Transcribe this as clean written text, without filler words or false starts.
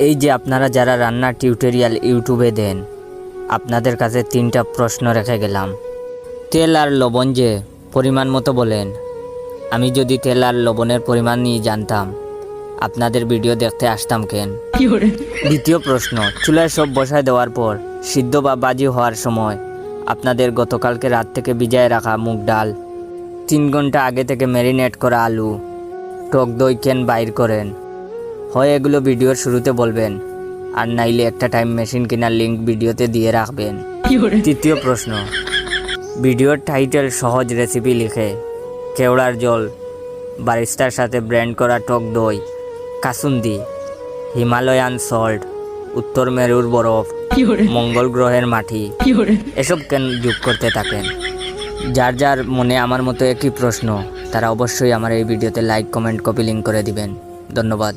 এই যে আপনারা যারা রান্নার টিউটোরিয়াল ইউটিউবে দেন, আপনাদের কাছে 3টা প্রশ্ন রেখে গেলাম। তেল আর লবণ যে পরিমাণ মতো বলেন, আমি যদি তেল আর লবণের পরিমাণ নিয়ে জানতাম আপনাদের ভিডিও দেখতে আসতাম কেন? দ্বিতীয় প্রশ্ন, চুলায় সব বসায় দেওয়ার পর সিদ্ধ বা বাজি হওয়ার সময় আপনাদের গতকালকে রাত থেকে ভিজায় রাখা মুগ ডাল, 3 ঘন্টা আগে থেকে ম্যারিনেট করা আলু, টক দই কেন বাইর করেন? হয় এগুলো ভিডিওর শুরুতে বলবেন, আর নাইলে একটা টাইম মেশিন কেনার লিঙ্ক ভিডিওতে দিয়ে রাখবেন। তৃতীয় প্রশ্ন, ভিডিওর টাইটেল সহজ রেসিপি লিখে কেওড়ার জল, বারিস্তার সাথে ব্লেন্ড করা টক দই, কাসুন্দি, হিমালয়ান সল্ট, উত্তর মেরুর বরফ, মঙ্গল গ্রহের মাটি, এসব কেন যোগ করতে থাকেন? যার যার মনে আমার মতো একই প্রশ্ন, তারা অবশ্যই আমার এই ভিডিওতে লাইক, কমেন্ট, কপি লিঙ্ক করে দিবেন। ধন্যবাদ।